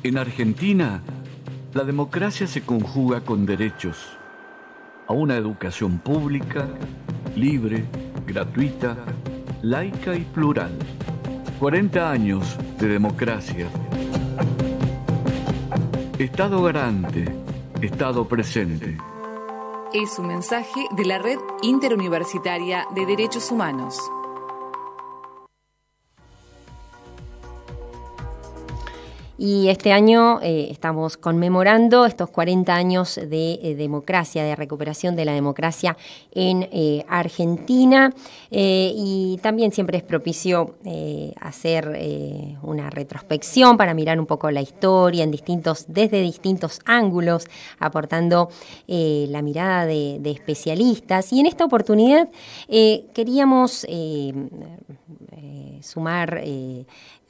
En Argentina, la democracia se conjuga con derechos a una educación pública, libre, gratuita, laica y plural. 40 años de democracia. Estado garante, Estado presente. Es un mensaje de la Red Interuniversitaria de Derechos Humanos. Y este año estamos conmemorando estos 40 años de democracia, de recuperación de la democracia en Argentina. Y también siempre es propicio hacer una retrospección para mirar un poco la historia desde distintos ángulos, aportando la mirada de especialistas. Y en esta oportunidad queríamos sumar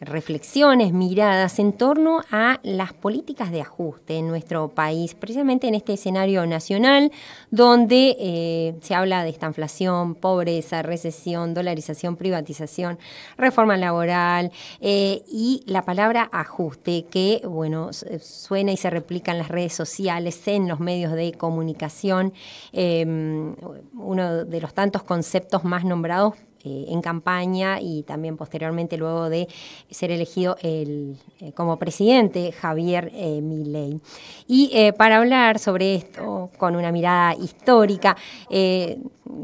reflexiones, miradas en torno a las políticas de ajuste en nuestro país, precisamente en este escenario nacional donde se habla de estanflación, pobreza, recesión, dolarización, privatización, reforma laboral y la palabra ajuste que, bueno, suena y se replica en las redes sociales, en los medios de comunicación, uno de los tantos conceptos más nombrados en campaña y también posteriormente luego de ser elegido como presidente Javier Milei. Y para hablar sobre esto con una mirada histórica,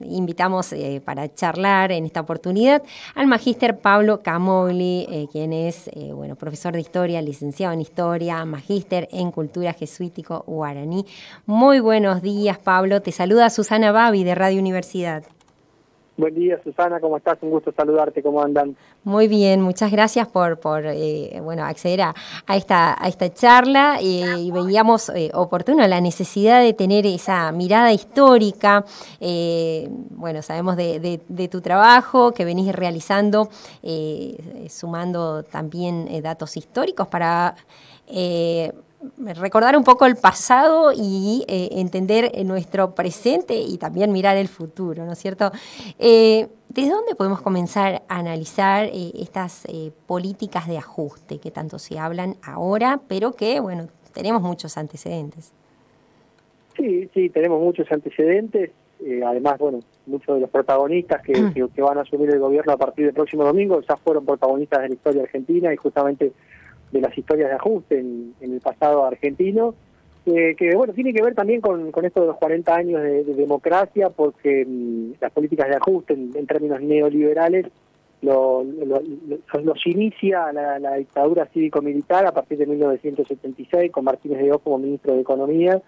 invitamos para charlar en esta oportunidad al magíster Pablo Camogli, quien es profesor de historia, licenciado en historia, magíster en cultura jesuítico guaraní. Muy buenos días, Pablo. Te saluda Susana Babi de Radio Universidad. Buen día, Susana, ¿cómo estás? Un gusto saludarte, ¿cómo andan? Muy bien, muchas gracias por acceder a esta charla y veíamos oportuno la necesidad de tener esa mirada histórica. Sabemos de tu trabajo que venís realizando, sumando también datos históricos para recordar un poco el pasado y entender nuestro presente y también mirar el futuro, ¿no es cierto? ¿Desde dónde podemos comenzar a analizar estas políticas de ajuste que tanto se hablan ahora, pero que, tenemos muchos antecedentes? Sí, tenemos muchos antecedentes. Además, muchos de los protagonistas que van a asumir el gobierno a partir del próximo domingo ya fueron protagonistas de la historia argentina y justamente de las historias de ajuste en el pasado argentino, que tiene que ver también con esto de los 40 años de democracia, porque las políticas de ajuste en términos neoliberales los inicia la dictadura cívico-militar a partir de 1976 con Martínez de Oz como ministro de Economía,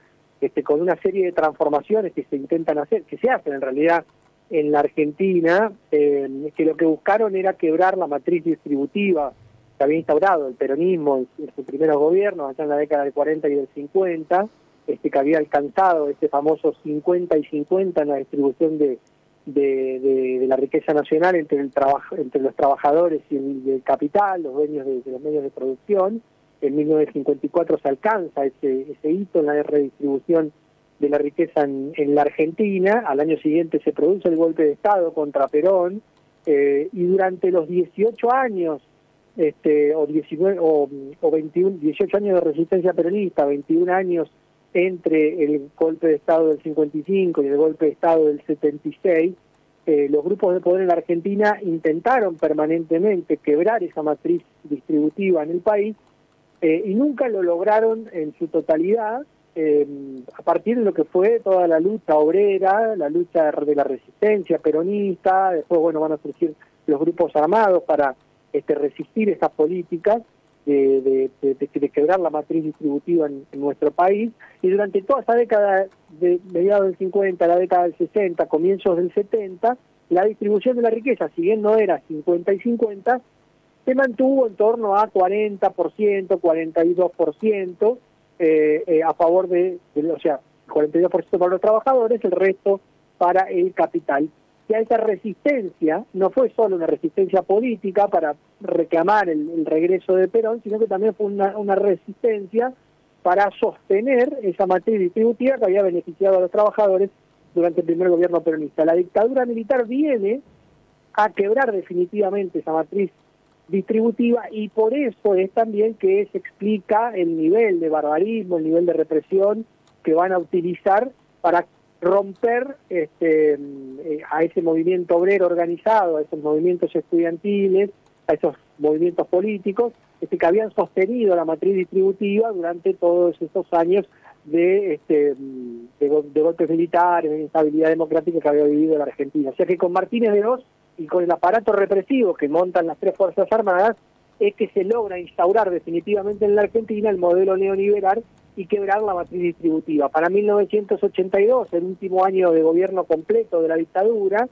con una serie de transformaciones que se intentan hacer, que se hacen en realidad en la Argentina, que lo que buscaron era quebrar la matriz distributiva que había instaurado el peronismo en sus primeros gobiernos, allá en la década del 40 y del 50, que había alcanzado este famoso 50 y 50 en la distribución de la riqueza nacional entre los trabajadores y el capital, los dueños de los medios de producción. En 1954 se alcanza ese hito en la redistribución de la riqueza en la Argentina. Al año siguiente se produce el golpe de Estado contra Perón, y durante los 18 años 18 años de resistencia peronista, 21 años entre el golpe de Estado del 55 y el golpe de Estado del 76, los grupos de poder en la Argentina intentaron permanentemente quebrar esa matriz distributiva en el país, y nunca lo lograron en su totalidad, a partir de lo que fue toda la lucha obrera, la lucha de la resistencia peronista. Después van a surgir los grupos armados para resistir estas políticas de quebrar la matriz distributiva en nuestro país. Y durante toda esa década de mediados del 50, la década del 60, comienzos del 70, la distribución de la riqueza, si bien no era 50 y 50, se mantuvo en torno a 40%, 42%, a favor o sea, 42% para los trabajadores, el resto para el capital. Que esa resistencia no fue solo una resistencia política para reclamar el regreso de Perón, sino que también fue una resistencia para sostener esa matriz distributiva que había beneficiado a los trabajadores durante el primer gobierno peronista. La dictadura militar viene a quebrar definitivamente esa matriz distributiva, y por eso es también que se explica el nivel de barbarismo, el nivel de represión que van a utilizar para romper a ese movimiento obrero organizado, a esos movimientos estudiantiles, a esos movimientos políticos que habían sostenido la matriz distributiva durante todos estos años de golpes militares, de instabilidad democrática que había vivido la Argentina. O sea que con Martínez de Oz y con el aparato represivo que montan las tres Fuerzas Armadas es que se logra instaurar definitivamente en la Argentina el modelo neoliberal y quebrar la matriz distributiva. Para 1982, el último año de gobierno completo de la dictadura,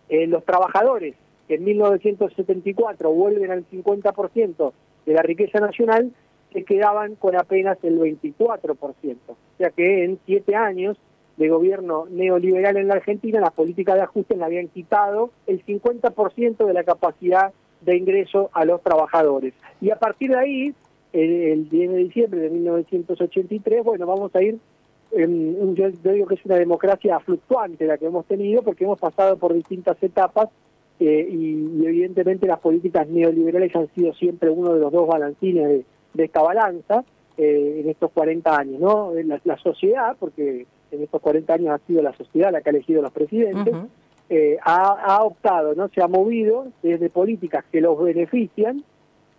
los trabajadores que en 1974 vuelven al 50% de la riqueza nacional, se quedaban con apenas el 24%. O sea que en 7 años de gobierno neoliberal en la Argentina, las políticas de ajuste le habían quitado el 50% de la capacidad de ingreso a los trabajadores. Y a partir de ahí, el 10 de diciembre de 1983, bueno, vamos a ir, yo digo que es una democracia fluctuante la que hemos tenido, porque hemos pasado por distintas etapas, y evidentemente las políticas neoliberales han sido siempre uno de los dos balancines de esta balanza en estos 40 años, ¿no? La sociedad, porque en estos 40 años ha sido la sociedad la que ha elegido los presidentes, ha optado, ¿no? Se ha movido desde políticas que los benefician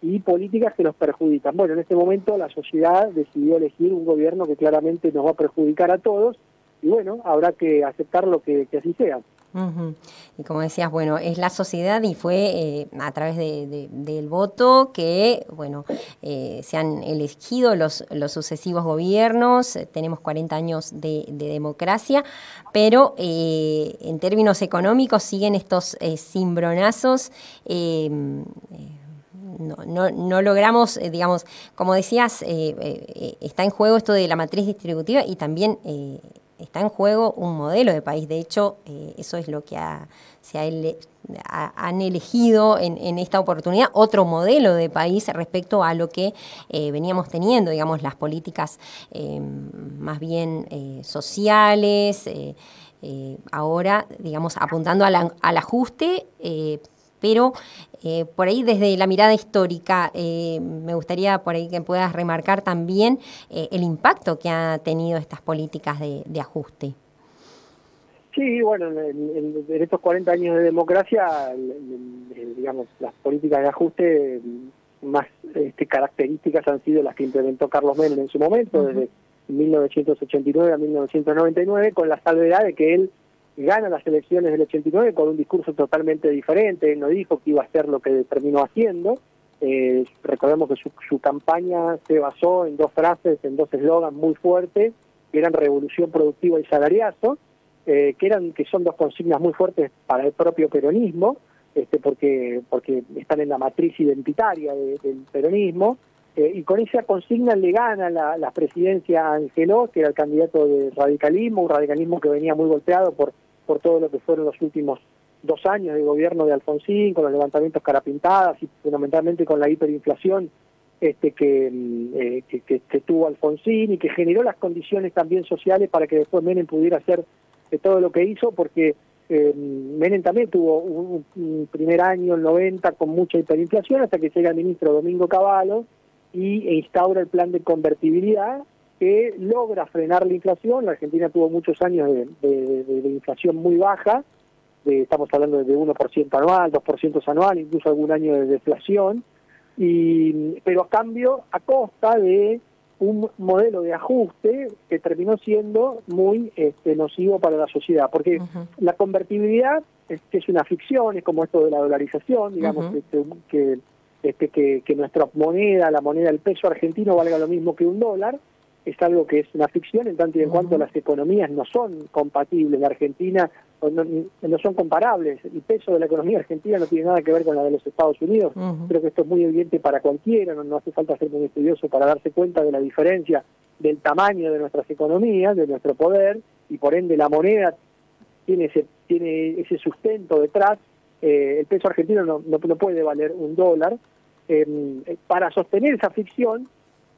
y políticas que los perjudican. Bueno, en este momento la sociedad decidió elegir un gobierno que claramente nos va a perjudicar a todos, y bueno, habrá que aceptarlo que así sea. Y como decías, bueno, es la sociedad y fue a través del voto que, bueno, se han elegido los sucesivos gobiernos. Tenemos 40 años de democracia, pero en términos económicos siguen estos cimbronazos. No logramos, digamos, como decías, está en juego esto de la matriz distributiva y también está en juego un modelo de país. De hecho, eso es lo que han elegido en esta oportunidad, otro modelo de país respecto a lo que veníamos teniendo, digamos, las políticas más bien sociales, ahora, digamos, apuntando al ajuste, pero por ahí desde la mirada histórica me gustaría por ahí que puedas remarcar también el impacto que han tenido estas políticas de ajuste. Sí, bueno, en estos 40 años de democracia, digamos, las políticas de ajuste más características han sido las que implementó Carlos Menem en su momento, desde 1989 a 1999, con la salvedad de que él gana las elecciones del 89 con un discurso totalmente diferente. Él no dijo que iba a hacer lo que terminó haciendo. Recordemos que su campaña se basó en dos frases, en dos eslogans muy fuertes, que eran revolución productiva y salariazo, que son dos consignas muy fuertes para el propio peronismo, porque están en la matriz identitaria del peronismo, y con esa consigna le gana la presidencia a Angeló, que era el candidato del radicalismo, un radicalismo que venía muy golpeado por todo lo que fueron los últimos 2 años de gobierno de Alfonsín, con los levantamientos carapintadas y fundamentalmente con la hiperinflación que tuvo Alfonsín, y que generó las condiciones también sociales para que después Menem pudiera hacer todo lo que hizo, porque Menem también tuvo un primer año, el 90, con mucha hiperinflación, hasta que llega el ministro Domingo Cavallo e instaura el plan de convertibilidad, que logra frenar la inflación. La Argentina tuvo muchos años de inflación muy baja, estamos hablando de 1% anual, 2% anual, incluso algún año de deflación, pero a costa de un modelo de ajuste que terminó siendo muy nocivo para la sociedad, porque la convertibilidad que es una ficción, es como esto de la dolarización, digamos, que nuestra moneda, la moneda del peso argentino, valga lo mismo que $1, es algo que es una ficción en tanto y en cuanto las economías no son compatibles. La Argentina no son comparables. El peso de la economía argentina no tiene nada que ver con la de los Estados Unidos. Creo que esto es muy evidente para cualquiera, no hace falta ser muy estudioso para darse cuenta de la diferencia del tamaño de nuestras economías, de nuestro poder, y por ende la moneda tiene ese sustento detrás. El peso argentino no puede valer $1. Para sostener esa ficción,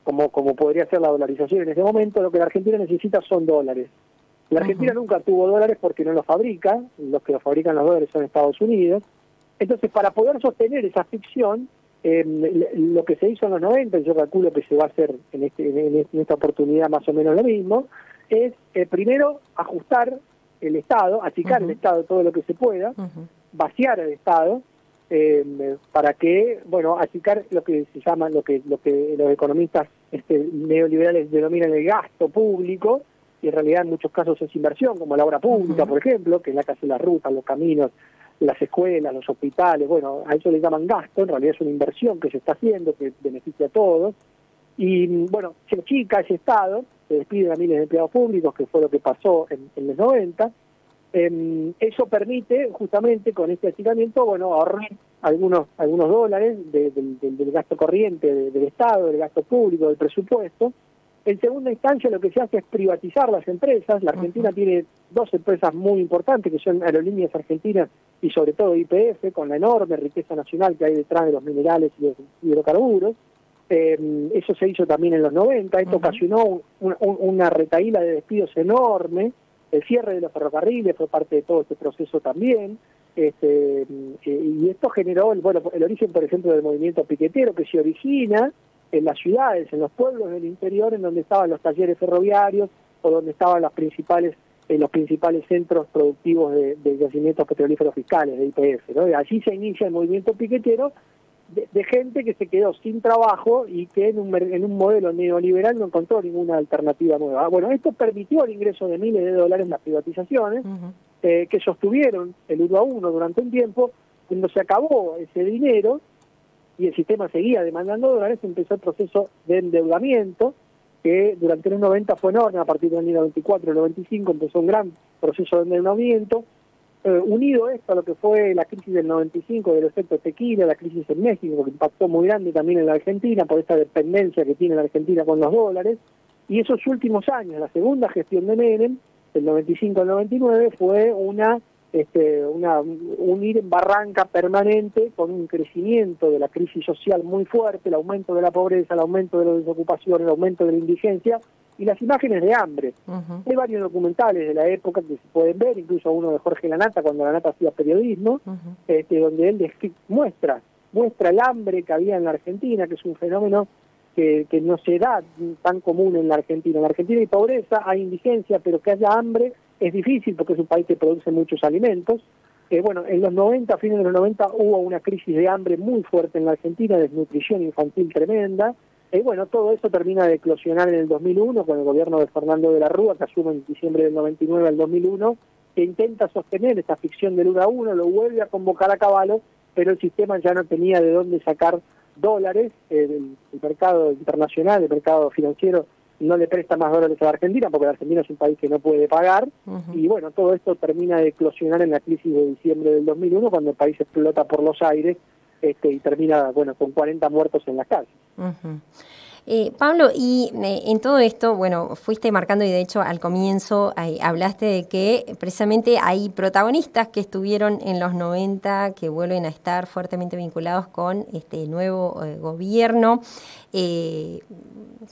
como podría ser la dolarización en ese momento, lo que la Argentina necesita son dólares. La Argentina nunca tuvo dólares porque no los fabrica, los que los fabrican los dólares son Estados Unidos. Entonces, para poder sostener esa ficción, Lo que se hizo en los 90, y yo calculo que se va a hacer en esta oportunidad más o menos lo mismo, es primero ajustar el Estado, achicar el Estado todo lo que se pueda, vaciar el Estado, para que, bueno, achicar lo que se llama, lo que los economistas neoliberales denominan el gasto público, y en realidad en muchos casos es inversión, como la obra pública, por ejemplo, que es la que hace las rutas, los caminos, las escuelas, los hospitales, bueno, a eso le llaman gasto, en realidad es una inversión que se está haciendo, que beneficia a todos, y bueno, se achica ese Estado, se despiden a miles de empleados públicos, que fue lo que pasó en los 90, eso permite justamente con este achicamiento, bueno, ahorrar algunos dólares del gasto corriente del Estado, del gasto público, del presupuesto. En segunda instancia lo que se hace es privatizar las empresas. La Argentina tiene dos empresas muy importantes que son Aerolíneas Argentinas y sobre todo YPF, con la enorme riqueza nacional que hay detrás de los minerales y los hidrocarburos. Eso se hizo también en los 90, esto ocasionó una retahíla de despidos enorme. El cierre de los ferrocarriles fue parte de todo este proceso también, y esto generó el origen, por ejemplo, del movimiento piquetero, que se origina en las ciudades, en los pueblos del interior, en donde estaban los talleres ferroviarios o donde estaban los principales centros productivos de yacimientos petrolíferos fiscales, de YPF, ¿no? Y allí se inicia el movimiento piquetero de gente que se quedó sin trabajo y que en un modelo neoliberal no encontró ninguna alternativa nueva. Bueno, esto permitió el ingreso de miles de dólares en las privatizaciones, que sostuvieron el 1 a 1 durante un tiempo. Cuando se acabó ese dinero y el sistema seguía demandando dólares, empezó el proceso de endeudamiento, que durante los 90 fue enorme. A partir del año 94 y 95 empezó un gran proceso de endeudamiento. Unido esto a lo que fue la crisis del 95 del efecto tequila, la crisis en México, que impactó muy grande también en la Argentina por esta dependencia que tiene la Argentina con los dólares, y esos últimos años, la segunda gestión de Menem, del 95 al 99, fue un ir en barranca permanente con un crecimiento de la crisis social muy fuerte, el aumento de la pobreza, el aumento de la desocupación, el aumento de la indigencia, y las imágenes de hambre. Hay varios documentales de la época que se pueden ver, incluso uno de Jorge Lanata, cuando Lanata hacía periodismo, donde él muestra el hambre que había en la Argentina, que es un fenómeno que no se da tan común en la Argentina. En la Argentina hay pobreza, hay indigencia, pero que haya hambre es difícil porque es un país que produce muchos alimentos. En los 90, a fines de los 90, hubo una crisis de hambre muy fuerte en la Argentina, desnutrición infantil tremenda. Todo eso termina de eclosionar en el 2001 con el gobierno de Fernando de la Rúa, que asume en diciembre del 99 al 2001, que intenta sostener esta ficción del 1 a 1, lo vuelve a convocar a Cavallo, pero el sistema ya no tenía de dónde sacar dólares. El mercado internacional, el mercado financiero, no le presta más dólares a la Argentina, porque la Argentina es un país que no puede pagar, y todo esto termina de eclosionar en la crisis de diciembre del 2001, cuando el país explota por los aires, y termina con 40 muertos en las calles. Pablo, y en todo esto, fuiste marcando, y de hecho al comienzo hablaste de que precisamente hay protagonistas que estuvieron en los 90 que vuelven a estar fuertemente vinculados con este nuevo gobierno.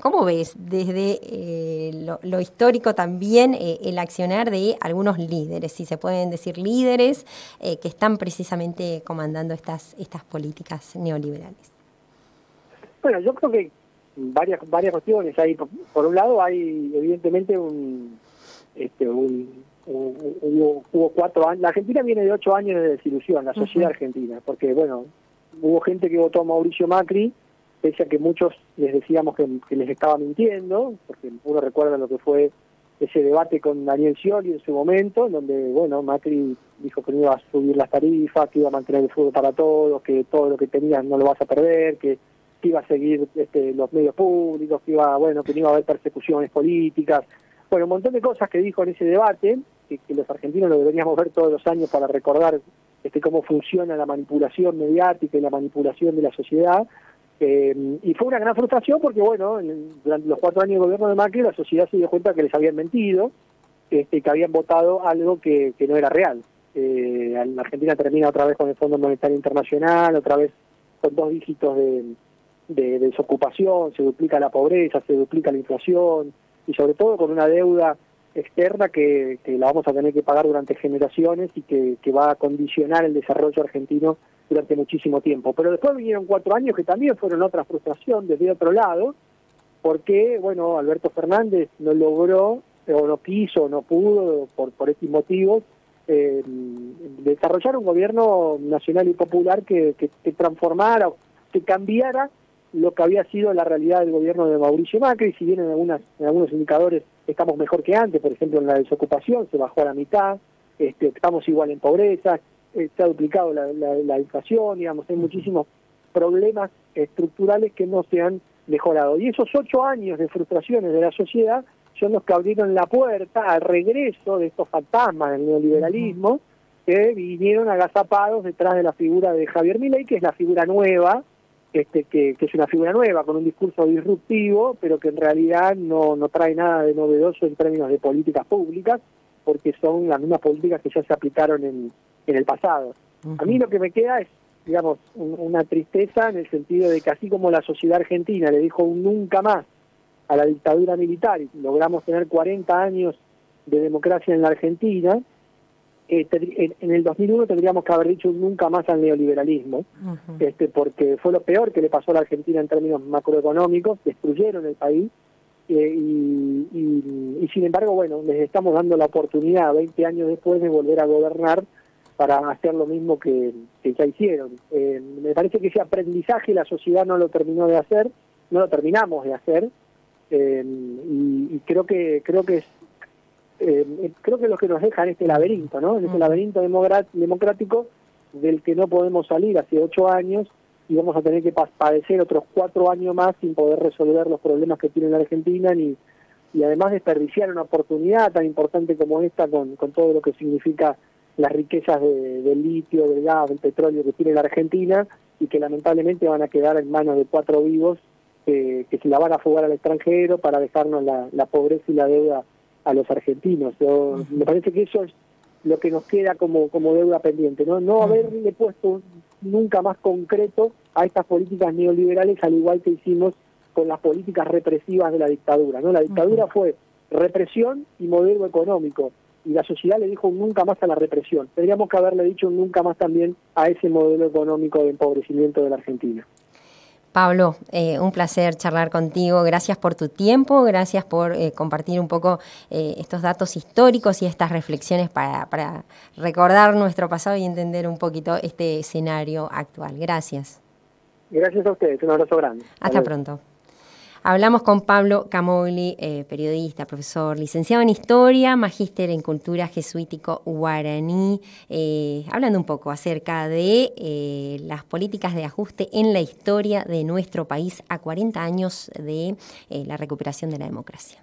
¿Cómo ves desde lo histórico también el accionar de algunos líderes, si se pueden decir líderes, que están precisamente comandando estas políticas neoliberales? Bueno, yo creo que varias cuestiones hay. Por un lado, hay evidentemente hubo 4 años. La Argentina viene de 8 años de desilusión, la sociedad argentina, porque hubo gente que votó a Mauricio Macri, pese a que muchos les decíamos que les estaba mintiendo, porque uno recuerda lo que fue ese debate con Daniel Scioli en su momento, en donde Macri dijo que no iba a subir las tarifas, que iba a mantener el fútbol para todos, que todo lo que tenías no lo vas a perder, que iba a seguir los medios públicos, que no iba a haber persecuciones políticas. Un montón de cosas que dijo en ese debate, que los argentinos lo deberíamos ver todos los años para recordar cómo funciona la manipulación mediática y la manipulación de la sociedad. Y fue una gran frustración porque, durante los 4 años de gobierno de Macri, la sociedad se dio cuenta que les habían mentido, que habían votado algo que no era real. La Argentina termina otra vez con el Fondo Monetario Internacional, otra vez con 2 dígitos de desocupación, se duplica la pobreza, se duplica la inflación, y sobre todo con una deuda externa que la vamos a tener que pagar durante generaciones y que va a condicionar el desarrollo argentino durante muchísimo tiempo. Pero después vinieron 4 años que también fueron otra frustración desde otro lado, porque, bueno, Alberto Fernández no logró, o no quiso, o no pudo, por estos motivos, desarrollar un gobierno nacional y popular que transformara, que cambiara lo que había sido la realidad del gobierno de Mauricio Macri. Si bien en algunos indicadores estamos mejor que antes, por ejemplo en la desocupación se bajó a la mitad, estamos igual en pobreza, se ha duplicado la inflación, digamos, hay muchísimos problemas estructurales que no se han mejorado. Y esos 8 años de frustraciones de la sociedad son los que abrieron la puerta al regreso de estos fantasmas del neoliberalismo que vinieron agazapados detrás de la figura de Javier Milei, que es la figura nueva, que es una figura nueva con un discurso disruptivo, pero que en realidad no trae nada de novedoso en términos de políticas públicas, porque son las mismas políticas que ya se aplicaron en el pasado. A mí lo que me queda es, digamos, una tristeza en el sentido de que así como la sociedad argentina le dijo un nunca más a la dictadura militar y logramos tener 40 años de democracia en la Argentina, en el 2001 tendríamos que haber dicho un nunca más al neoliberalismo, porque fue lo peor que le pasó a la Argentina en términos macroeconómicos, destruyeron el país, y sin embargo, bueno, les estamos dando la oportunidad 20 años después de volver a gobernar para hacer lo mismo que ya hicieron. Me parece que ese aprendizaje la sociedad no lo terminó de hacer, no lo terminamos de hacer, y creo que es creo que lo que nos deja en este laberinto, ¿no? En este laberinto democrático del que no podemos salir hace 8 años y vamos a tener que padecer otros 4 años más sin poder resolver los problemas que tiene la Argentina y además desperdiciar una oportunidad tan importante como esta con todo lo que significa las riquezas del litio, del gas, del petróleo que tiene la Argentina y que lamentablemente van a quedar en manos de 4 vivos que se la van a fugar al extranjero para dejarnos la pobreza y la deuda a los argentinos. Me parece que eso es lo que nos queda como deuda pendiente, no haberle puesto nunca más concreto a estas políticas neoliberales, al igual que hicimos con las políticas represivas de la dictadura, ¿no? La dictadura fue represión y modelo económico, y la sociedad le dijo un nunca más a la represión. Tendríamos que haberle dicho un nunca más también a ese modelo económico de empobrecimiento de la Argentina. Pablo, un placer charlar contigo. Gracias por tu tiempo, gracias por compartir un poco estos datos históricos y estas reflexiones para recordar nuestro pasado y entender un poquito este escenario actual. Gracias. Gracias a ustedes, un abrazo grande. Hasta pronto. Hablamos con Pablo Camogli, periodista, profesor, licenciado en Historia, magíster en Cultura Jesuítico Guaraní, hablando un poco acerca de las políticas de ajuste en la historia de nuestro país a 40 años de la recuperación de la democracia.